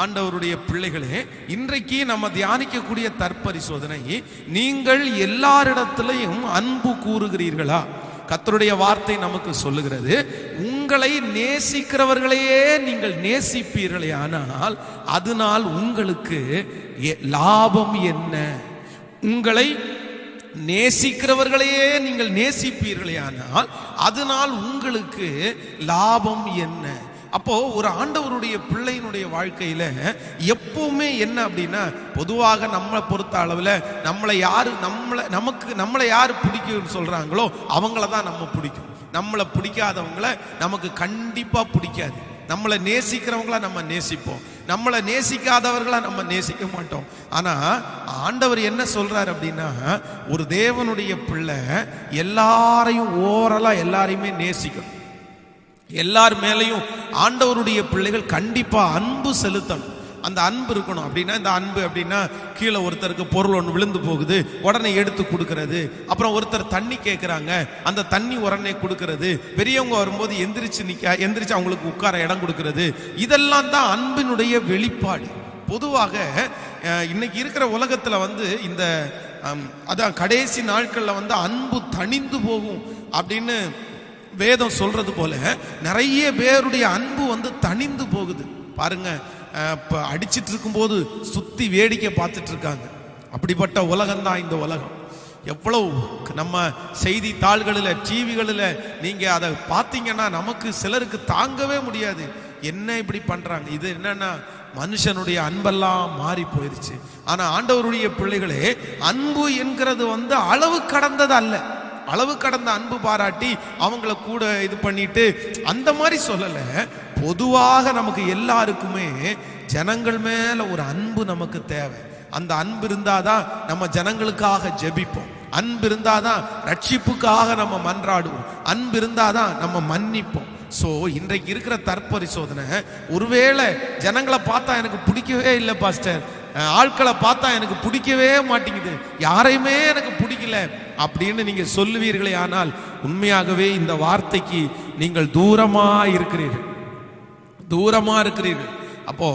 ஆண்டவருடைய பிள்ளைகளே, இன்றைக்கு நம்ம தியானிக்கக்கூடிய தற்பரிசோதனை, நீங்கள் எல்லாரிடத்திலையும் அன்பு கூறுகிறீர்களா? கர்த்தருடைய வார்த்தை நமக்கு சொல்லுகிறது, உங்களை நேசிக்கிறவர்களையே நீங்கள் நேசிப்பீர்களே ஆனால் அதனால் உங்களுக்கு லாபம் என்ன? உங்களை நேசிக்கிறவர்களையே நீங்கள் நேசிப்பீர்களே ஆனால் அதனால் உங்களுக்கு லாபம் என்ன? அப்போ ஒரு ஆண்டவருடைய பிள்ளையினுடைய வாழ்க்கையில எப்பவுமே என்ன அப்படின்னா, பொதுவாக நம்மளை பொறுத்த அளவில் நம்மளை யாரு பிடிக்கும்னு சொல்றாங்களோ அவங்கள தான் நம்ம பிடிக்கும். நம்மளை பிடிக்காதவங்களை நமக்கு கண்டிப்பா பிடிக்காது. நம்மளை நேசிக்கிறவங்கள நம்ம நேசிப்போம், நம்மளை நேசிக்காதவர்களா நம்ம நேசிக்க மாட்டோம். ஆனா ஆண்டவர் என்ன சொல்றாரு அப்படின்னா, ஒரு தேவனுடைய பிள்ளை எல்லாரையும் ஓரலா எல்லாரையுமே நேசிக்கணும். எல்லார் மேலையும் ஆண்டவருடைய பிள்ளைகள் கண்டிப்பா அன்பு செலுத்தணும். அந்த அன்பு இருக்கணும். அப்படின்னா இந்த அன்பு அப்படின்னா, கீழே ஒருத்தருக்கு பொருள் ஒன்று விழுந்து போகுது, உடனே எடுத்து கொடுக்கறது. அப்புறம் ஒருத்தர் தண்ணி கேட்குறாங்க, அந்த தண்ணி உடனே கொடுக்கறது. பெரியவங்க வரும்போது எந்திரிச்சு அவங்களுக்கு உட்கார இடம் கொடுக்கறது. இதெல்லாம் தான் அன்பினுடைய வெளிப்பாடு. பொதுவாக இன்னைக்கு இருக்கிற உலகத்தில் இந்த அதான் கடைசி நாட்களில் அன்பு தணிந்து போகும் அப்படின்னு வேதம் சொல்றது போல நிறைய பேருடைய அன்பு தணிந்து போகுது. பாருங்க, இப்போ அடிச்சிட்டு இருக்கும்போது சுத்தி வேடிக்கை பார்த்துட்டு இருக்காங்க. அப்படிப்பட்ட உலகம் தான் இந்த உலகம். எவ்வளவு நம்ம செய்தித்தாள்களில் டிவிகளில் நீங்க அதை பார்த்தீங்கன்னா நமக்கு சிலருக்கு தாங்கவே முடியாது. என்ன இப்படி பண்றாங்க? இது என்னன்னா மனுஷனுடைய அன்பெல்லாம் மாறி போயிருச்சு. ஆனா ஆண்டவருடைய பிள்ளைகளே, அன்பு என்கிறது அளவு கடந்தது அல்ல. அளவு கடந்த அன்பு பாராட்டி அவங்கள கூட இது பண்ணிட்டு அந்த மாதிரி சொல்லல. பொதுவாக நமக்கு எல்லாருக்குமே ஜனங்கள் மேல ஒரு அன்பு நமக்கு தேவை. அந்த அன்பு இருந்தாதான் நம்ம ஜனங்களுக்காக ஜெபிப்போம், அன்பு இருந்தாதான் ரட்சிப்புக்காக நம்ம மன்றாடுவோம், அன்பு இருந்தாதான் நம்ம மன்னிப்போம். ஸோ இன்றைக்கு இருக்கிற தற்பரிசோதனை, ஒருவேளை ஜனங்களை பார்த்தா எனக்கு பிடிக்கவே இல்லை பாஸ்டர், ஆட்களை பார்த்தா எனக்கு பிடிக்கவே மாட்டேங்குது, யாரையுமே எனக்கு பிடிக்கல அப்படின்னு நீங்க சொல்லுவீர்களே ஆனால் உண்மையாகவே இந்த வார்த்தைக்கு நீங்கள் தூரமா இருக்கிறீர்கள். அப்போ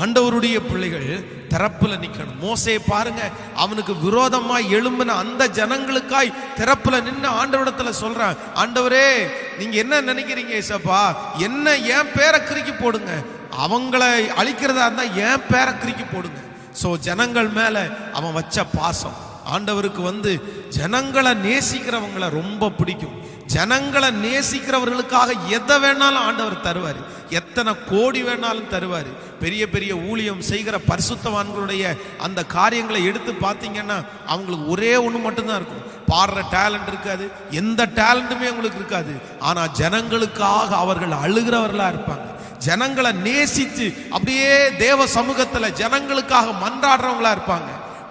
ஆண்டவருடைய பிள்ளைகள் திறப்புல நிக்கணும். மோசே பாருங்க, அவனுக்கு விரோதமா எழும்பின அந்த ஜனங்களுக்காய் திறப்புல நின்று ஆண்டவரிடத்துல சொல்றான், ஆண்டவரே நீங்க என்ன நினைக்கிறீங்க ஏசப்பா, என்ன என் பேரை கிறுக்கி போடுங்க, அவங்களை அழிக்கிறதா இருந்தா என் பேரை கிறுக்கி போடுங்க. ஸோ ஜனங்கள் மேல அவன் வச்ச பாசம். ஆண்டவருக்கு ஜனங்களை நேசிக்கிறவங்களை ரொம்ப பிடிக்கும். ஜனங்களை நேசிக்கிறவர்களுக்காக எதை வேணாலும் ஆண்டவர் தருவார், எத்தனை கோடி வேணாலும் தருவார். பெரிய பெரிய ஊழியம் செய்கிற பரிசுத்தவான்களுடைய அந்த காரியங்களை எடுத்து பார்த்தீங்கன்னா அவங்களுக்கு ஒரே ஒன்று மட்டும்தான் இருக்கும், பாடுற டேலண்ட் இருக்காது, எந்த டேலண்ட்டுமே அவங்களுக்கு இருக்காது. ஆனால் ஜனங்களுக்காக அவர்கள் அழுகிறவர்களா இருப்பாங்க. ஜனங்களை நேசித்து அப்படியே தேவ சமூகத்தில் ஜனங்களுக்காக மன்றாடுறவங்களா இருப்பாங்க.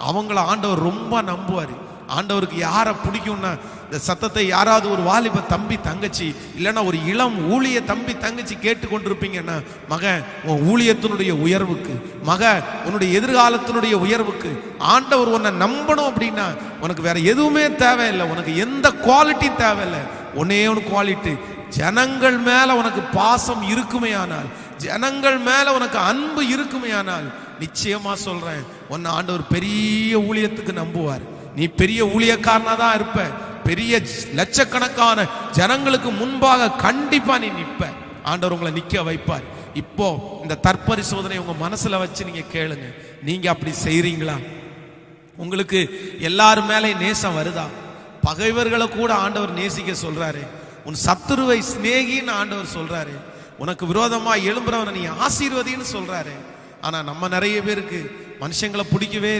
அவங்கள ஆண்டவர் ரொம்ப நம்புவார். ஆண்டவருக்கு யாரை பிடிக்கும்னா, இந்த சத்தத்தை யாராவது ஒரு வாலிப தம்பி தங்கச்சி இல்லைன்னா ஒரு இளம் ஊழிய தம்பி தங்கச்சி கேட்டு கொண்டிருப்பீங்கன்னா, மகன் உன் ஊழியத்தினுடைய உயர்வுக்கு, உன்னுடைய எதிர்காலத்தினுடைய உயர்வுக்கு ஆண்டவர் உன்னை நம்பணும் அப்படின்னா உனக்கு வேற எதுவுமே தேவையில்லை, உனக்கு எந்த குவாலிட்டி தேவையில்லை. ஒன்னே ஒன்று குவாலிட்டி, ஜனங்கள் மேல உனக்கு பாசம் இருக்குமே ஆனால், ஜனங்கள் மேல உனக்கு அன்பு இருக்குமே ஆனால், நிச்சயமா சொல்றேன், உன்னை ஆண்டவர் பெரிய ஊழியத்துக்கு நம்புவார். நீ பெரிய ஊழியக்காரனா தான் இருப்ப, பெரிய லட்சக்கணக்கான ஜனங்களுக்கு முன்பாக கண்டிப்பா நீ நிற்ப. ஆண்டவர் உங்களை நிக்க வைப்பார். இப்போ இந்த தற்பரிசோதனை உங்க மனசுல வச்சு நீங்க கேளுங்க, நீங்க அப்படி செய்றீங்களா? உங்களுக்கு எல்லாரும் மேலே நேசம் வருதா? பகைவர்களை கூட ஆண்டவர் நேசிக்க சொல்றாரு. உன் சத்துருவை சிநேகின்னு ஆண்டவர் சொல்றாரு. உனக்கு விரோதமா எழும்புறவனை நீ ஆசீர்வதின்னு சொல்றாரு. ஆனா நம்ம நிறைய பேருக்கு மனுஷங்களை பிடிக்கவே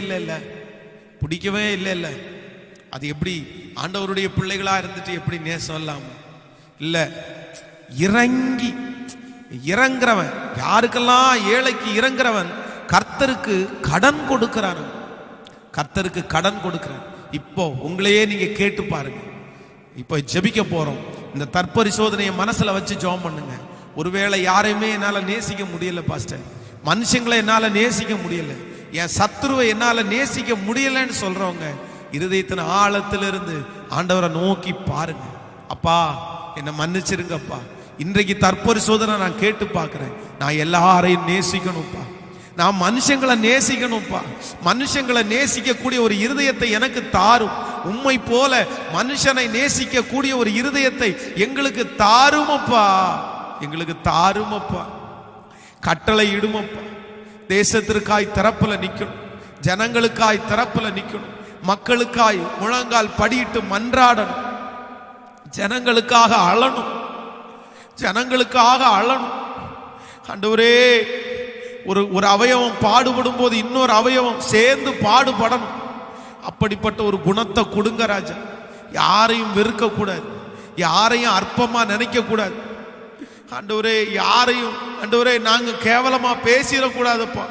இல்லை. அது எப்படி ஆண்டவருடைய பிள்ளைகளா இருந்துட்டு எப்படி நேசம் இல்லாம இல்ல? இறங்குறவன், யாருக்கெல்லாம் ஏழைக்கு இறங்குறவன் கர்த்தருக்கு கடன் கொடுக்கிறான். இப்போ உங்களையே நீங்க கேட்டு பாருங்க. இப்போ ஜெபிக்க போறோம். இந்த தற்பரிசோதனையை மனசுல வச்சு ஜெபம் பண்ணுங்க. ஒருவேளை யாரையுமே என்னால நேசிக்க முடியல பாஸ்டர், மனுஷங்களை என்னால நேசிக்க முடியல, என் சத்துருவை என்னால நேசிக்க முடியலன்னு சொல்றவங்க இருதயத்தின் ஆழத்திலிருந்து ஆண்டவரை நோக்கி பாருங்க. அப்பா என்னை மன்னிச்சிருங்கப்பா, இன்றைக்கு தற்பரிசோதனை நான் கேட்டு பார்க்கிறேன், நான் எல்லாரையும் நேசிக்கணும்ப்பா, நான் மனுஷங்களை நேசிக்கணும்ப்பா. மனுஷங்களை நேசிக்கக்கூடிய ஒரு இருதயத்தை எனக்கு தாரும். உம்மை போல மனுஷனை நேசிக்க கூடிய ஒரு இருதயத்தை எங்களுக்கு தாருமப்பா, எங்களுக்கு தாருமப்பா. கட்டளை இடுமப்பா. தேசத்திற்காய் திறப்புல நிக்கணும், ஜனங்களுக்காய் திறப்புல நிக்கணும், மக்களுக்காய் முழங்கால் படியிட்டு மன்றாடணும், ஜனங்களுக்காக அழணும், ஜனங்களுக்காக அழணும். ஆண்டவரே, ஒரு அவயவம் பாடுபடும் போது இன்னொரு அவயவம் சேர்ந்து பாடுபடணும். அப்படிப்பட்ட ஒரு குணத்தை கொடுங்க ராஜா. யாரையும் வெறுக்க கூடாது, யாரையும் அற்பமா நினைக்க கூடாது ஆண்டவரே. யாரையும் ஆண்டவரே நாங்க கேவலமா பேசிடக்கூடாதுப்பா.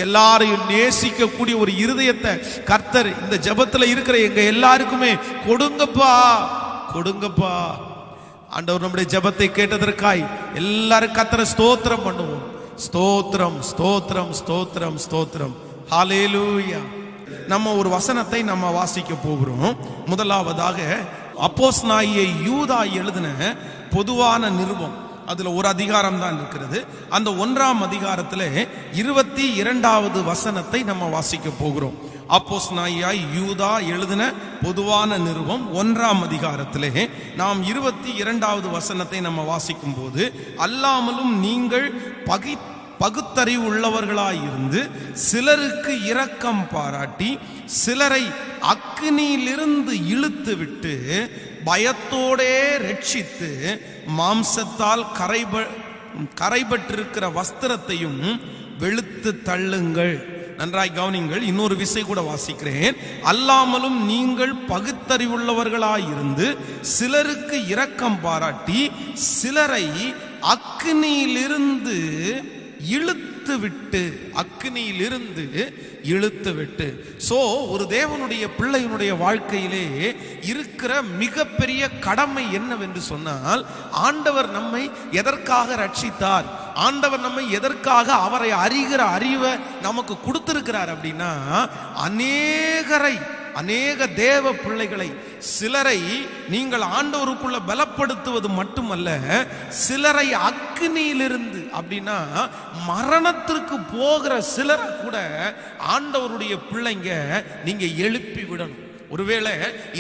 எல்லாரையும் நேசிக்க கூடிய ஒரு இருதயத்தை கர்த்தர் இந்த ஜெபத்துல இருக்கிற எங்க எல்லாருக்குமே கொடுங்கப்பா, கொடுங்கப்பா. ஆண்டவர் நம்முடைய ஜெபத்தை கேட்டதற்காய் எல்லாரும் கர்த்தரை ஸ்தோத்திரம் பண்ணுவோம். ஸ்தோத்திரம், ஸ்தோத்திரம், ஸ்தோத்திரம், ஸ்தோத்திரம். ஹல்லேலூயா. நம்ம ஒரு வசனத்தை நம்ம வாசிக்க போகிறோம். முதலாவதாக அப்போஸ்தலனாகிய யூதா எழுதின பொதுவான நிருபம், அதுல ஒரு அதிகாரம் தான் இருக்கிறது. அந்த 1ஆம் அதிகாரத்திலே 22வது வசனத்தை நம்ம வாசிக்க போகிறோம். அப்போஸ்தலனாகிய யூதா எழுதின பொதுவான நிருபம் 1ஆம் அதிகாரத்திலே நாம் 22வது வசனத்தை நம்ம வாசிக்கும் போது, அல்லாமலும் நீங்கள் பகுத்தறிவு உள்ளவர்களாயிருந்து சிலருக்கு இரக்கம் பாராட்டி சிலரை அக்கினியிலிருந்து இழுத்து விட்டு பயத்தோடே ரட்சித்து மாம்சத்தால் கரைபட்டிருக்கிற வஸ்திரத்தையும் வெளுத்து தள்ளுங்கள். நன்றாய் கவனிங்கள். இன்னொரு விசை கூட வாசிக்கிறேன். அல்லாமலும் நீங்கள் பகுத்தறிவுள்ளவர்களாயிருந்து சிலருக்கு இரக்கம் பாராட்டி சிலரை அக்கினியிலிருந்து இழுத்து விட்டு, அக்கினியிலிருந்து இழுத்து விட்டு. சோ ஒரு தேவனுடைய பிள்ளையினுடைய வாழ்க்கையிலே இருக்கிற மிகப்பெரிய கடமை என்னவென்று சொன்னால், ஆண்டவர் நம்மை எதற்காக ரட்சித்தார், ஆண்டவர் நம்மை எதற்காக அவரை அறிகிற அறிவை நமக்கு கொடுத்திருக்கிறார் அப்படின்னா, அநேக தேவ பிள்ளைகளை, சிலரை நீங்கள் ஆண்டவருக்குள்ள பலப்படுத்துவது மட்டுமல்ல, சிலரை அக்கினியிலிருந்து அப்படின்னா மரணத்திற்கு போகிற சிலரை கூட ஆண்டவருடைய பிள்ளைங்க நீங்க எழுப்பி விடணும். ஒருவேளை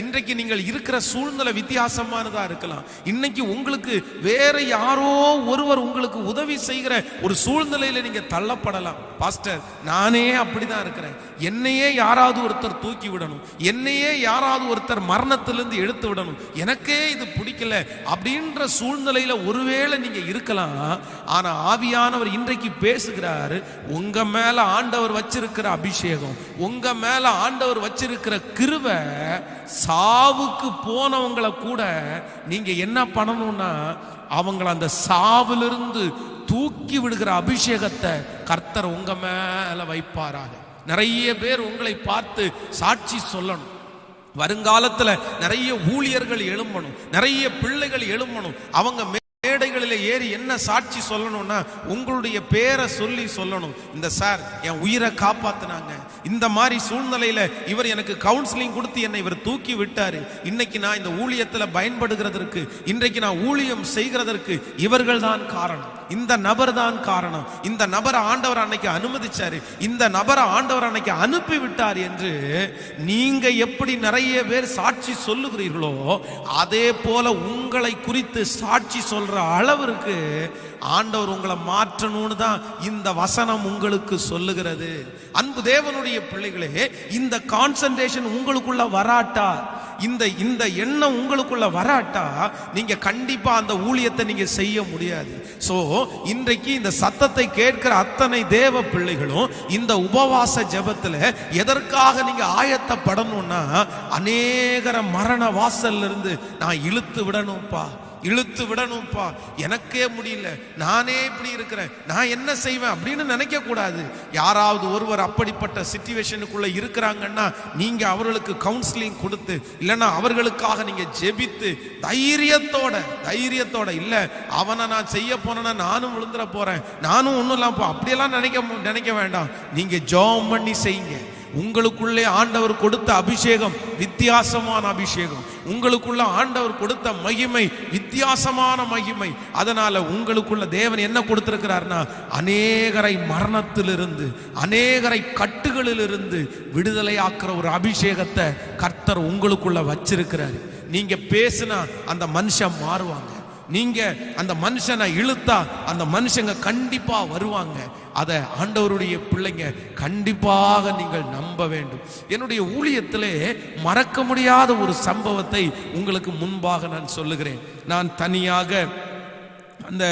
இன்றைக்கு நீங்கள் இருக்கிற சூழ்நிலை வித்தியாசமானதா இருக்கலாம். இன்னைக்கு உங்களுக்கு வேற யாரோ ஒருவர் உங்களுக்கு உதவி செய்கிற ஒரு சூழ்நிலையில நீங்க தள்ளப்படலாம். பாஸ்டர், நானே அப்படிதான் இருக்கிறேன், என்னையே யாராவது ஒருத்தர் தூக்கி விடணும், என்னையே யாராவது ஒருத்தர் மரணத்திலிருந்து எடுத்து விடணும், எனக்கே இது பிடிக்கல அப்படின்ற சூழ்நிலையில ஒருவேளை நீங்க இருக்கலாம். ஆனா ஆவியானவர் இன்றைக்கு பேசுகிறாரு. உங்க மேல ஆண்டவர் வச்சிருக்கிற அபிஷேகம், உங்க மேல ஆண்டவர் வச்சிருக்கிற கிருபை, சாவுக்கு போனவங்களை கூட நீங்க என்ன பண்ணணும்னா அவங்கள அந்த சாவிலிருந்து தூக்கி விடுகிற அபிஷேகத்தை கர்த்தர் உங்க மேல வைப்பாராக. நிறைய பேர் உங்களை பார்த்து சாட்சி சொல்லணும். வருங்காலத்துல நிறைய ஊழியர்கள் எழும்பணும், நிறைய பிள்ளைகள் எழும்பணும். அவங்க மேடைகளில் ஏறி என்ன சாட்சி சொல்லணும்னா உங்களுடைய பேரை சொல்லி சொல்லணும். இந்த சார் என் உயிரை காப்பாத்தினாங்க, இந்த மாதிரி சூழ்நிலையில இவர் எனக்கு கவுன்சிலிங் கொடுத்து என்னை இவர் தூக்கி விட்டாரு, இன்னைக்கு நான் இந்த ஊழியத்துல பயன்படுகிறதற்கு, இன்றைக்கு நான் ஊழியம் செய்கிறதற்கு இவர்கள் தான் காரணம், இந்த நபர் தான் காரணம், இந்த நபரை ஆண்டவர் அன்னைக்கு அனுமதிச்சாரு, இந்த நபரை ஆண்டவர் அன்னைக்கு அனுப்பி விட்டார் என்று நீங்க எப்படி நிறைய பேர் சாட்சி சொல்லுகிறீர்களோ, அதே போல உங்களை குறித்து சாட்சி சொல்ற அளவிற்கு ஆண்டவர் உங்களை மாற்றணும்னு தான் இந்த வசனம் உங்களுக்கு சொல்லுகிறது. அன்பு தேவனுடைய பிள்ளைகளே, இந்த கான்சன்ட்ரேஷன் உங்களுக்குள்ள வராட்டா, இந்த எண்ணம் உங்களுக்குள்ள வராட்டா, நீங்க கண்டிப்பா அந்த ஊழியத்தை நீங்க செய்ய முடியாது. சோ இன்றைக்கு இந்த சத்தத்தை கேட்கிற அத்தனை தேவ பிள்ளைகளும் இந்த உபவாச ஜெபத்துல எதற்காக நீங்க ஆயத்தப்படணும்னா, அநேகர மரண வாசல்ல இருந்து நான் இழுத்து விடணும்ப்பா, இழுத்து விடணும்ப்பா, எனக்கே முடியல, நானே இப்படி இருக்கிறேன், நான் என்ன செய்வேன் அப்படின்னு நினைக்க கூடாது. யாராவது ஒருவர் அப்படிப்பட்ட சிச்சுவேஷனுக்குள்ள இருக்கிறாங்கன்னா நீங்க அவர்களுக்கு கவுன்சிலிங் கொடுத்து, இல்லைன்னா அவர்களுக்காக நீங்க ஜெபித்து தைரியத்தோட இல்ல அவனை நான் செய்ய போனேன்னா நானும் விழுந்துட போறேன், நானும் ஒன்றும் இல்லாம அப்படியெல்லாம் நினைக்க வேண்டாம். நீங்க ஜெபம் பண்ணி செய்யுங்க. உங்களுக்குள்ளே ஆண்டவர் கொடுத்த அபிஷேகம் வித்தியாசமான அபிஷேகம், உங்களுக்குள்ள ஆண்டவர் கொடுத்த மகிமை வித்தியாசமான மகிமை. அதனால உங்களுக்குள்ள தேவன் என்ன கொடுத்திருக்கிறார்னா, அநேகரை மரணத்திலிருந்து, அநேகரை கட்டுகளிலிருந்து விடுதலை ஆக்குற ஒரு அபிஷேகத்தை கர்த்தர் உங்களுக்குள்ள வச்சிருக்கிறார். நீங்க பேசினா அந்த மனுஷன் மாறுவாங்க, நீங்க அந்த மனுஷனை இழுத்தா அந்த மனுஷங்க கண்டிப்பா வருவாங்க. அதை ஆண்டவருடைய பிள்ளைங்க கண்டிப்பாக நீங்கள் நம்ப வேண்டும். என்னுடைய ஊழியத்திலே மறக்க முடியாத ஒரு சம்பவத்தை உங்களுக்கு முன்பாக நான் சொல்லுகிறேன். நான் தனியாக அந்த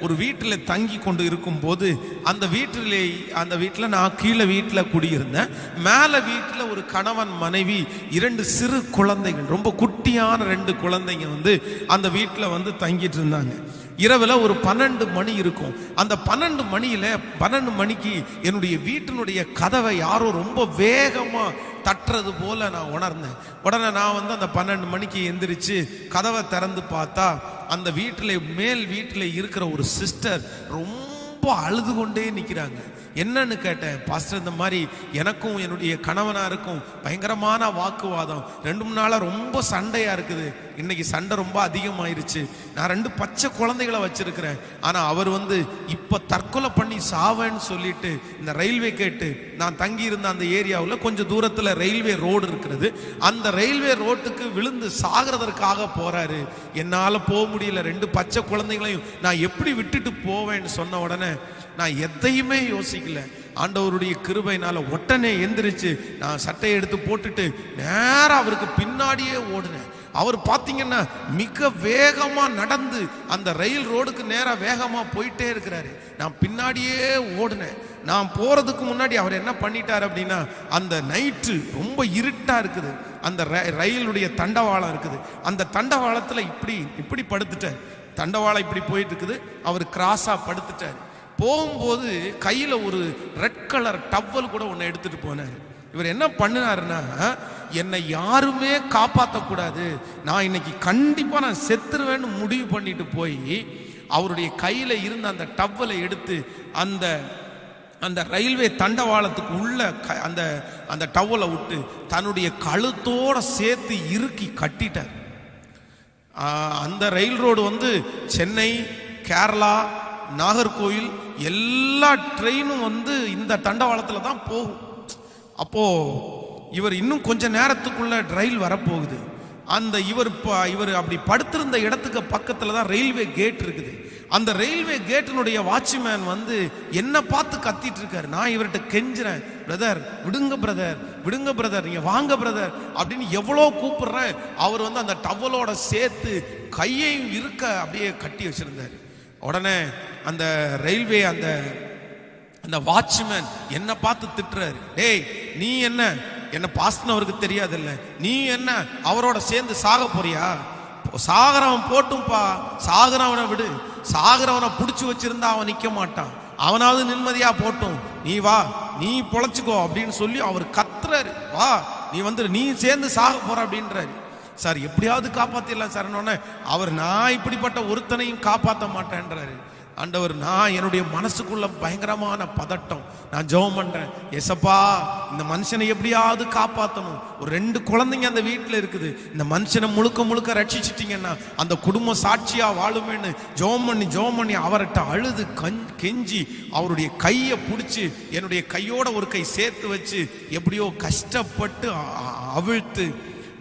ஒரு வீட்டில் தங்கி கொண்டு இருக்கும்போது அந்த வீட்டில் நான் கீழே வீட்டில் குடியிருந்தேன். மேலே வீட்டில் ஒரு கணவன் மனைவி 2 சிறு குழந்தைகள், ரொம்ப குட்டியான 2 குழந்தைங்க அந்த வீட்டில் தங்கிட்டு இருந்தாங்க. இரவில் ஒரு 12 மணி இருக்கும். அந்த 12 மணிக்கு என்னுடைய வீட்டினுடைய கதவை யாரோ ரொம்ப வேகமாக தட்டுறது போல நான் உணர்ந்தேன். உடனே நான் அந்த 12 மணிக்கு எந்திரிச்சு கதவை திறந்து பார்த்தா அந்த மேல் வீட்டில் இருக்கிற ஒரு சிஸ்டர் ரொம்ப அழுது கொண்டே நிற்கிறாங்க. என்னன்னு கேட்டேன். பாஸ்டர், இந்த மாதிரி எனக்கும் என்னுடைய கணவனாருக்கும் பயங்கரமான வாக்குவாதம், 2-3 நாளாக ரொம்ப சண்டையா இருக்குது. இன்னைக்கு சண்டை ரொம்ப அதிகமாயிருச்சு. நான் 2 பச்சை குழந்தைகளை வச்சிருக்கிறேன். ஆனா அவர் இப்ப தற்கொலை பண்ணி சாவேன்னு சொல்லிட்டு இந்த ரயில்வே கேட்டு நான் தங்கி இருந்த அந்த ஏரியாவில் கொஞ்சம் தூரத்துல ரயில்வே ரோடு இருக்கிறது. அந்த ரயில்வே ரோட்டுக்கு விழுந்து சாகிறதற்காக போறாரு. என்னால போக முடியல, 2 பச்சை குழந்தைகளையும் நான் எப்படி விட்டுட்டு போவேன்னு சொன்ன உடனே நான் எதையுமே யோசிக்கல. ஆண்டவருடைய கிருபையினால உடனே எந்திரிச்சு நான் சட்டையை எடுத்து போட்டுட்டு நேரா அவருக்கு பின்னாடியே ஓடினேன். அவர் பார்த்தீங்கன்னா மிக வேகமா நடந்து அந்த ரயில் ரோடுக்கு நேரா வேகமா போயிட்டே இருக்கிறாரு. நான் பின்னாடியே ஓடினேன். நான் போறதுக்கு முன்னாடி அவர் என்ன பண்ணிட்டார் அப்படின்னா, அந்த நைட்டு ரொம்ப இருட்டா இருக்குது, அந்த ரயிலுடைய தண்டவாளம் இருக்குது, அந்த தண்டவாளத்துல இப்படி படுத்துட்டார். தண்டவாளம் இப்படி போயிட்டு இருக்குது, அவர் கிராஸா படுத்துட்டார். போகும்போது கையில் ஒரு ரெட் கலர் டவல் கூட ஒன்று எடுத்துட்டு போனார். இவர் என்ன பண்ணினாருன்னா, என்னை யாருமே காப்பாற்றக்கூடாது, நான் இன்னைக்கு கண்டிப்பாக நான் செத்துருவேன்னு முடிவு பண்ணிட்டு போய் அவருடைய கையில் இருந்த அந்த டவலை எடுத்து அந்த ரயில்வே தண்டவாளத்துக்கு உள்ள அந்த டவலை விட்டு தன்னுடைய கழுத்தோட சேர்த்து இறுக்கி கட்டிட்டார். அந்த ரயில் ரோடு சென்னை, கேரளா, நாகர்கோயில் எல்லா ட்ரெயினும் இந்த தண்டவாளத்தில் தான் போகும். அப்போ இவர் இன்னும் கொஞ்ச நேரத்துக்குள்ள ரயில் வரப்போகுது. இவர் அப்படி படுத்திருந்த இடத்துக்கு பக்கத்துல தான் ரயில்வே கேட் இருக்குது. அந்த ரயில்வே கேட்டினுடைய வாட்ச்மேன் என்ன பார்த்து கத்திட்டு இருக்காரு. நான் இவர்கிட்ட கெஞ்சுறேன், பிரதர் விடுங்க பிரதர், விடுங்க பிரதர், நீங்க வாங்க பிரதர் அப்படின்னு எவ்வளோ கூப்பிடுறேன். அவர் அந்த டவலோட சேர்த்து கையையும் இருக்க அப்படியே கட்டி வச்சிருந்தாரு. உடனே அந்த ரயில்வே அந்த வாட்ச்மேன் என்ன பார்த்து திட்டுறாரு. டேய், நீ என்ன பாஸ்ட்னு அவருக்கு தெரியாதுல்ல, நீ என்ன அவரோட சேர்ந்து சாக போறியா? சாகரவன் போட்டும்பா, சாகரவனை விடு, சாகரவனை பிடிச்சி வச்சிருந்தா அவன் நிக்க மாட்டான், அவனாவது நிம்மதியா போட்டும், நீ வா, நீ பொழைச்சுக்கோ அப்படின்னு சொல்லி அவர் கத்துறாரு. வா, நீ நீ சேர்ந்து சாக போற அப்படின்றாரு. சார் எப்படியாவது காப்பாத்திடலாம் சார். அவர் நான் இப்படிப்பட்ட ஒருத்தனையும் காப்பாற்ற மாட்டேன்றாரு. ஆண்டவர், நான் என்னுடைய மனசுக்குள்ள பயங்கரமான பதட்டம். நான் ஜெபம் பண்றேன், ஏசப்பா இந்த மனுஷனை எப்படியாவது காப்பாற்றணும். ஒரு 2 குழந்தைங்க அந்த வீட்டில் இருக்குது, இந்த மனுஷனை முழுக்க ரட்சிச்சிட்டீங்கன்னா அந்த குடும்பம் சாட்சியா வாழுமேன்னு ஜெபம் பண்ணி அவர்கிட்ட அழுது கெஞ்சி அவருடைய கையை பிடிச்சி என்னுடைய கையோட ஒரு கை சேர்த்து வச்சு எப்படியோ கஷ்டப்பட்டு அவிழ்த்து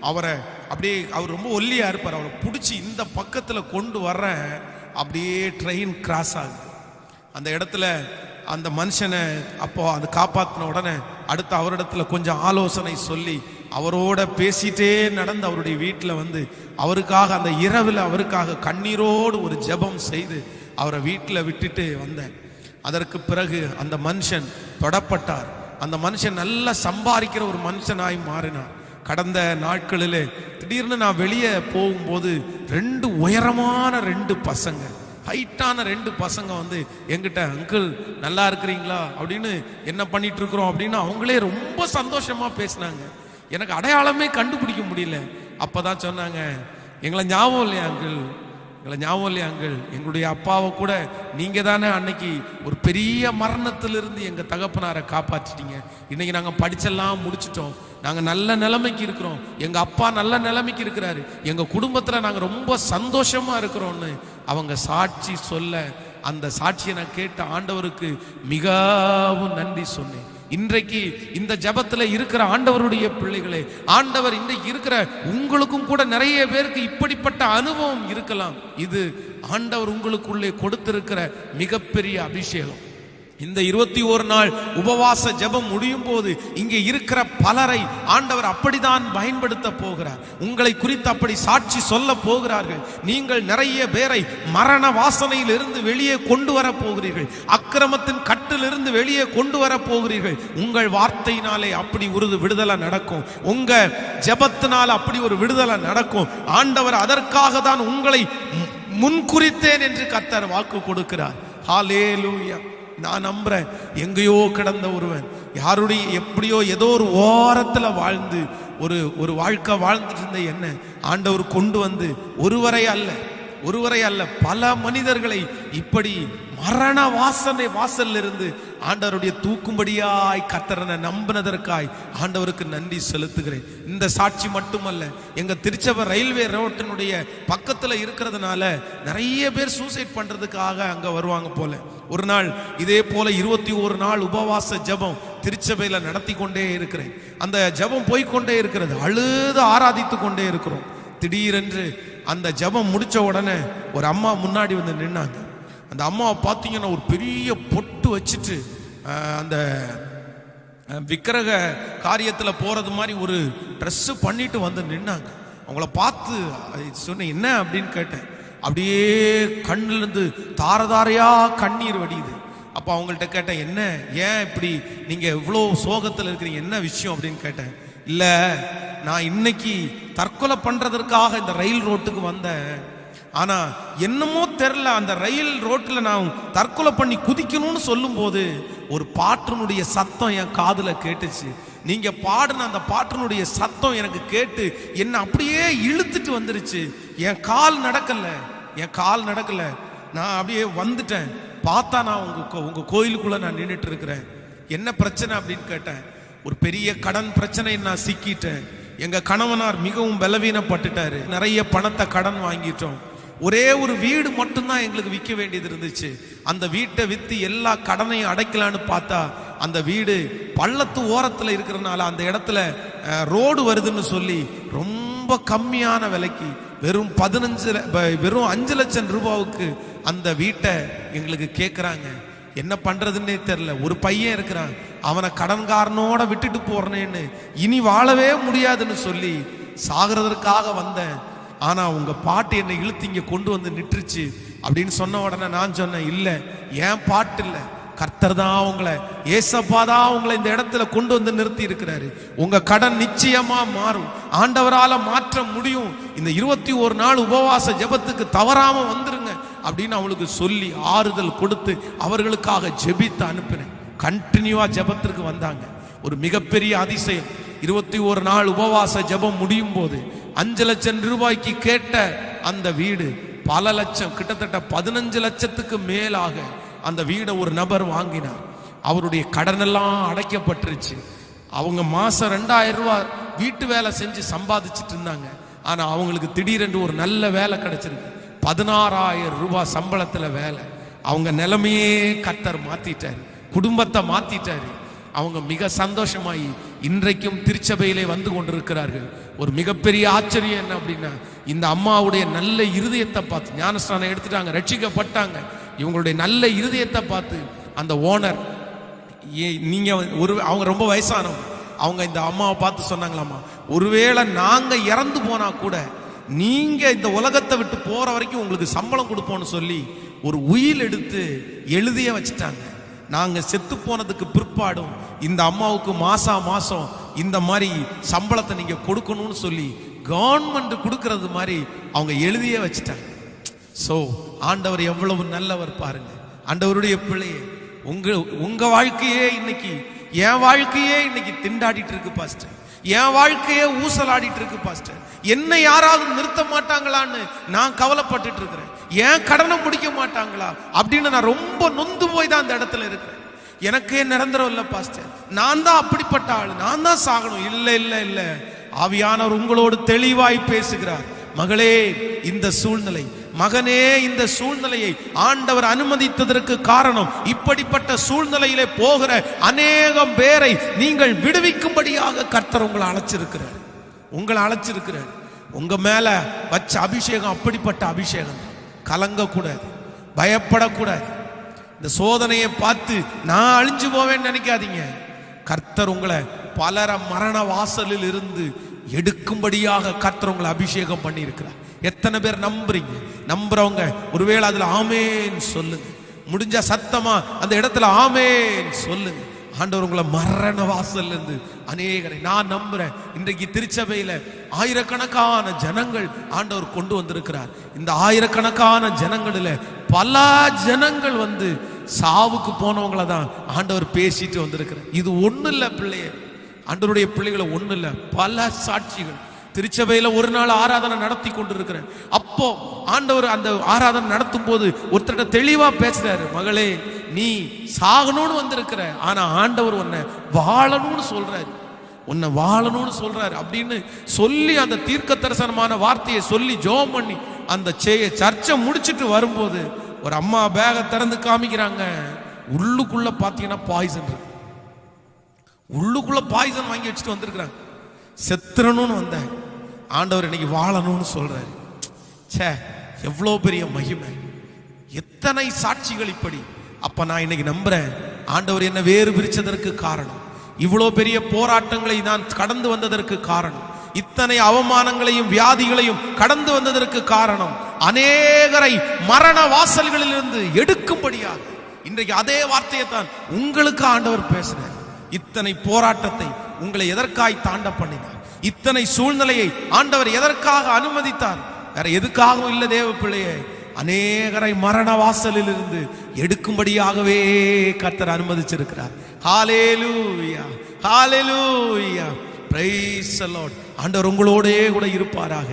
அவரை அப்படியே, அவர் ரொம்ப ஒல்லியா இருப்பார், அவரை பிடிச்சி இந்த பக்கத்துல கொண்டு வர்றேன். அப்படியே ட்ரெயின் கிராஸ் ஆகுது. அந்த இடத்துல அந்த மனுஷனை அப்போ அது காப்பாற்றின உடனே அடுத்து அவரிடத்துல கொஞ்சம் ஆலோசனை சொல்லி அவரோட பேசிட்டே நடந்து அவருடைய வீட்டில் அவருக்காக அந்த இரவில் அவருக்காக கண்ணீரோடு ஒரு ஜெபம் செய்து அவரை வீட்டில் விட்டுட்டு வந்தேன். அதற்கு பிறகு அந்த மனுஷன் தொடப்பட்டார். அந்த மனுஷன் நல்லா சம்பாதிக்கிற ஒரு மனுஷனாய் மாறினார். கடந்த நாட்களிலே திடீர்னு நான் வெளியே போகும்போது 2 உயரமான 2 பசங்க, ஹைட்டான 2 பசங்க என்கிட்ட, அங்கிள் நல்லா இருக்கிறீங்களா அப்படின்னு, என்ன பண்ணிட்டு இருக்கிறோம் அப்படின்னு அவங்களே ரொம்ப சந்தோஷமா பேசினாங்க. எனக்கு அடையாளமே கண்டுபிடிக்க முடியல. அப்பதான் சொன்னாங்க, எங்களை ஞாபகம் இல்லையா அங்கிள், எங்களை ஞாபகம் இல்லையா அங்கிள், எங்களுடைய அப்பாவை கூட நீங்க தானே அன்னைக்கு ஒரு பெரிய மரணத்திலிருந்து எங்க தகப்பனாரை காப்பாற்றிட்டீங்க. இன்னைக்கு நாங்க படிச்செல்லாம் முடிச்சிட்டோம், நாங்க நல்ல நிலைமைக்கு இருக்கிறோம், எங்க அப்பா நல்ல நிலைமைக்கு இருக்கிறாரு, எங்க குடும்பத்துல நாங்க ரொம்ப சந்தோஷமா இருக்கிறோம்னு அவங்க சாட்சி சொல்ல, அந்த சாட்சியை நான் கேட்ட ஆண்டவருக்கு மிகவும் நன்றி சொன்னேன். இன்றைக்கு இந்த ஜபத்துல இருக்கிற ஆண்டவருடைய பிள்ளைகளே, ஆண்டவர் இன்றைக்கு இருக்கிற உங்களுக்கும் கூட நிறைய பேருக்கு இப்படிப்பட்ட அனுபவம் இருக்கலாம். இது ஆண்டவர் உங்களுக்குள்ளே கொடுத்திருக்கிற மிகப்பெரிய அபிஷேகம். இந்த 21 நாள் உபவாச ஜெபம் முடியும் போது இங்கே இருக்கிற பலரை ஆண்டவர் அப்படிதான் பயன்படுத்த போகிறார். உங்களை குறித்து அப்படி சாட்சி சொல்ல போகிறார்கள். நீங்கள் நிறைய பேரை மரண வாசனையில் இருந்து வெளியே கொண்டு வர போகிறீர்கள், அக்கிரமத்தின் கட்டிலிருந்து வெளியே கொண்டு வர போகிறீர்கள். உங்கள் வார்த்தையினாலே அப்படி ஒரு விடுதலை நடக்கும், உங்க ஜெபத்தினால் அப்படி ஒரு விடுதலை நடக்கும். ஆண்டவர் அதற்காக தான் உங்களை முன்குறித்தேன் என்று கர்த்தர் வாக்கு கொடுக்கிறார். ஹல்லேலூயா. நான் நம்புறேன், எங்கேயோ கிடந்த ஒருவன் யாருடைய எப்படியோ ஏதோ ஒரு ஓரத்துல வாழ்ந்து ஒரு வாழ்க்கை வாழ்ந்துட்டு இருந்த என்ன ஆண்டவர் கொண்டு வந்து ஒருவரை அல்ல பல மனிதர்களை இப்படி மரண வாசல்ல இருந்து ஆண்டவருடைய தூக்கும்படியாய் கர்த்தரனை நம்பினதற்காய் ஆண்டவருக்கு நன்றி செலுத்துகிறேன். இந்த சாட்சி மட்டுமல்ல, எங்க திருச்சபை ரயில்வே ரோட்டினுடைய பக்கத்துல இருக்கிறதுனால நிறைய பேர் சூசைட் பண்றதுக்காக அங்க வருவாங்க போல. ஒரு நாள் இதே போல 21 நாள் உபவாச ஜெபம் திருச்சபையில நடத்தி கொண்டே இருக்கிறேன். அந்த ஜெபம் போய்கொண்டே இருக்கிறது, அழுது ஆராதித்து கொண்டே இருக்கிறோம். திடீரென்று அந்த ஜெபம் முடிச்ச உடனே ஒரு அம்மா முன்னாடி வந்து நின்னாங்க. அந்த அம்மாவை பார்த்தீங்கன்னா ஒரு பெரிய பொட்டு வச்சுட்டு அந்த விக்கிரக காரியத்தில் போறது மாதிரி ஒரு ட்ரெஸ் பண்ணிட்டு வந்து நின்னாங்க. அவங்கள பார்த்து சொன்னேன், என்ன அப்படின்னு கேட்டேன். அப்படியே கண்ணிலிருந்து தாரதாரையா கண்ணீர் வடியுது. அப்போ அவங்கள்ட்ட கேட்டேன், என்ன ஏன் இப்படி நீங்க இவ்வளோ சோகத்தில் இருக்கிறீங்க, என்ன விஷயம் அப்படின்னு கேட்டேன். இல்லை, நான் இன்னைக்கு தற்கொலை பண்றதற்காக இந்த ரயில் ரோட்டுக்கு வந்தேன், ஆனா என்னமோ தெரியல, அந்த ரயில் ரோட்ல நான் தற்கொலை பண்ணி குதிக்கணும்னு சொல்லும் போது ஒரு பாட்டினுடைய சத்தம் என் காதுல கேட்டுச்சு. நீங்க பாடின அந்த பாட்டினுடைய சத்தம் எனக்கு கேட்டு என்ன அப்படியே இழுத்துட்டு வந்துருச்சு. என் கால் நடக்கல, நான் அப்படியே வந்துட்டேன். பார்த்தா நான் உங்க கோயிலுக்குள்ள நான் நின்றுட்டு இருக்கிறேன். என்ன பிரச்சனை அப்படின்னு கேட்டேன். ஒரு பெரிய கடன் பிரச்சனை நான் சிக்கிட்டேன். எங்க கணவனார் மிகவும் பலவீனப்பட்டுட்டாரு, நிறைய பணத்தை கடன் வாங்கிட்டோம். ஒரே ஒரு வீடு மட்டும்தான் எங்களுக்கு விற்க வேண்டியது இருந்துச்சு. அந்த வீட்டை விற்று எல்லா கடனையும் அடைக்கலான்னு பார்த்தா அந்த வீடு பள்ளத்து ஓரத்தில் இருக்கிறதுனால அந்த இடத்துல ரோடு வருதுன்னு சொல்லி ரொம்ப கம்மியான விலைக்கு வெறும் 5 லட்சம் ரூபாவுக்கு அந்த வீட்டை எங்களுக்கு கேட்குறாங்க. என்ன பண்றதுன்னே தெரியல. ஒரு பையன் இருக்கிறான், அவனை கடன்காரனோட விட்டுட்டு போறேன்னு இனி வாழவே முடியாதுன்னு சொல்லி சாகிறதற்காக வந்தேன். ஆனா உங்க பாட்டு என்னை இழுத்து இங்க கொண்டு வந்து நிட்டுருச்சு அப்படின்னு சொன்ன உடனே நான் சொன்னேன், இல்ல, ஏன் பாட்டு இல்ல, கர்த்தர் தான் உங்களை, ஏசப்பா தான் உங்களை இந்த இடத்துல கொண்டு வந்து நிறுத்தி இருக்கிறாரு. உங்க கடன் நிச்சயமா மாறும், ஆண்டவரால மாற்ற முடியும். இந்த 21 நாள் உபவாச ஜெபத்துக்கு தவறாம வந்துருங்க அப்படின்னு அவளுக்கு சொல்லி ஆறுதல் கொடுத்து அவர்களுக்காக ஜெபித்து அனுப்பினேன். கண்டினியூவா ஜெபத்திற்கு வந்தாங்க. ஒரு மிகப்பெரிய அதிசயம், 21 நாள் உபவாச ஜெபம் முடியும் போது 5 லட்சம் ரூபாய்க்கு கேட்ட அந்த வீடு பல லட்சம், கிட்டத்தட்ட 15 லட்சத்துக்கு மேலாக அந்த வீடை ஒரு நபர் வாங்கினார். அவருடைய கடனெல்லாம் அடைக்கப்பட்டுருச்சு. அவங்க மாசம் 2000 ரூபாய் வீட்டு வேலை செஞ்சு சம்பாதிச்சுட்டு இருந்தாங்க. ஆனா அவங்களுக்கு திடீரென்று ஒரு நல்ல வேலை கிடைச்சிருக்கு, 16,000 ரூபாய் சம்பளத்துல வேலை. அவங்க நிலைமையே கர்த்தர் மாத்திட்டாரு, குடும்பத்தை மாத்திட்டாரு. அவங்க மிக சந்தோஷமாயி இன்றைக்கும் திருச்சபையிலே வந்து கொண்டிருக்கிறார்கள். ஒரு மிகப்பெரிய ஆச்சரியம் என்ன அப்படின்னா, இந்த அம்மாவுடைய நல்ல இருதயத்தை பார்த்து ஞானஸ்நானம் எடுத்துட்டாங்க, ரட்சிக்கப்பட்டாங்க. இவங்களுடைய நல்ல இருதயத்தை பார்த்து அந்த ஓனர், நீங்க அவங்க ரொம்ப வயசானவங்க, அவங்க இந்த அம்மாவை பார்த்து சொன்னாங்களாமா, ஒருவேளை நாங்க இறந்து போனா கூட நீங்க இந்த உலகத்தை விட்டு போற வரைக்கும் உங்களுக்கு சம்பளம் கொடுப்போம்னு சொல்லி ஒரு உயில் எடுத்து எழுதிய வச்சுட்டாங்க. நாங்க செத்து போனதுக்கு பிற்பாடும் இந்த அம்மாவுக்கு மாசம் இந்த மாதிரி சம்பளத்தை நீங்க கொடுக்கணும்னு சொல்லி கவர்மெண்ட் கொடுக்கறது மாதிரி அவங்க எழுதியே வச்சுட்டாங்க. சோ ஆண்டவர் எவ்வளவு நல்லவர் பாருங்க. ஆண்டவருடைய பிள்ளையே, உங்க வாழ்க்கையே இன்னைக்கு, என் வாழ்க்கையே இன்னைக்கு திண்டாடிட்டு இருக்கு பாஸ்டர். என் வாழ்க்கையே ஊசலாடிட்டு இருக்கு பாஸ்டர், என்னை யாராவது நிறுத்த மாட்டாங்களான்னு நான் கவலைப்பட்டுட்டு இருக்கிறேன், ஏன் கடனை முடிக்க மாட்டாங்களா அப்படின்னு நான் ரொம்ப நொந்து போய் தான் அந்த இடத்துல இருக்கிறேன். எனக்கே நிரந்தரம் இல்லை பாஸ்டர், நான் தான் அப்படிப்பட்ட ஆளு, நான் தான் சாகணும். இல்லை இல்லை இல்லை, ஆவியானவர் உங்களோடு தெளிவாய் பேசுகிறார். மகளே, இந்த சூழ்நிலை, மகனே, இந்த சூழ்நிலையை ஆண்டவர் அனுமதித்ததற்கு காரணம், இப்படிப்பட்ட சூழ்நிலையிலே போகிற அநேகம் பேரை நீங்கள் விடுவிக்கும்படியாக கர்த்தர் உங்களை அழைச்சிருக்கிறார். உங்களை அழைச்சிருக்கிறார். உங்க மேல வச்ச அபிஷேகம் அப்படிப்பட்ட அபிஷேகம். கலங்கக்கூடாது, பயப்படக்கூடாது. இந்த சோதனையை பார்த்து நான் அழிஞ்சு போவேன்னு நினைக்காதீங்க. கர்த்தர் உங்களை பலர மரண வாசலில் இருந்து எடுக்கும்படியாக கர்த்தர் உங்களை அபிஷேகம் பண்ணி இருக்கிறார். எத்தனை பேர் நம்புறீங்க? நம்புறவங்க ஒருவேளை அதுல ஆமேன் சொல்லுங்க. முடிஞ்ச சத்தமா அந்த இடத்துல ஆமேன் சொல்லுங்க. ஆண்டவர் உங்களை மரண வாசல்ல இருந்து அநேகரை நான் நம்புறேன். இன்றைக்கு திருச்சபையில ஆயிரக்கணக்கான ஜனங்கள் ஆண்டவர் கொண்டு வந்திருக்கிறார். இந்த ஆயிரக்கணக்கான ஜனங்களில் பல ஜனங்கள் வந்து சாவுக்கு போனவங்கள தான் ஆண்டவர் பேசிட்டு வந்திருக்கிறார். இது ஒண்ணு இல்ல பிள்ளைய, ஆண்டவருடைய பிள்ளைகளை ஒண்ணு இல்ல, பல சாட்சிகள். திருச்சபையில ஒரு நாள் ஆராதனை நடத்தி கொண்டிருக்கிறேன். அப்போ ஆண்டவர் அந்த ஆராதனை நடத்தும் போது ஒருத்தர்கிட்ட தெளிவா பேசுறாரு, மகளே, நீ சாகணும்னு வந்திருக்கிற, ஆனா ஆண்டவர் உன்னை வாழணும்னு சொல்றாரு, உன்னை வாழணும்னு சொல்றாரு அப்படின்னு சொல்லி அந்த தீர்க்க தரிசனமான வார்த்தையை சொல்லி ஜெபம் பண்ணி அந்த சர்ச்சை முடிச்சிட்டு வரும்போது ஒரு அம்மா பேக திறந்து காமிக்கிறாங்க. உள்ளுக்குள்ள பாத்தீங்கன்னா பாய்சன் இருக்கு. உள்ளுக்குள்ள பாய்சன் வாங்கி வச்சுட்டு வந்திருக்கிறாங்க. செத்துறணும்னு வந்தேன், ஆண்டவர் இன்னைக்கு வாழணும்னு சொல்றாரு. சே, எவ்வளோ பெரிய மகிமை, எத்தனை சாட்சிகள் இப்படி. அப்ப நான் இன்னைக்கு நம்புறேன், ஆண்டவர் என்ன வேறு பிரிச்சதற்கு காரணம், இவ்வளோ பெரிய போராட்டங்களை நான் கடந்து வந்ததற்கு காரணம், இத்தனை அவமானங்களையும் வியாதிகளையும் கடந்து வந்ததற்கு காரணம், அநேகரை மரண வாசல்களில் இருந்து எடுக்கும்படியாக இன்றைக்கு அதே வார்த்தையை தான் உங்களுக்கு ஆண்டவர் பேசுறார். இத்தனை போராட்டத்தை உங்களை எதற்காய் தாண்ட பண்ணினார்? இத்தனை சூழ்நிலையை ஆண்டவர் எதற்காக அனுமதித்தார்? வேற எதுக்காகவும் இல்லை தேவ பிள்ளையே, அநேகரை மரண வாசலில் இருந்து எடுக்கும்படியாகவே கர்த்தர் அனுமதிச்சிருக்கிறார். ஹalleluya, ஹalleluya, praise the Lord. ஆண்டவர் உங்களோடே கூட இருப்பாராக.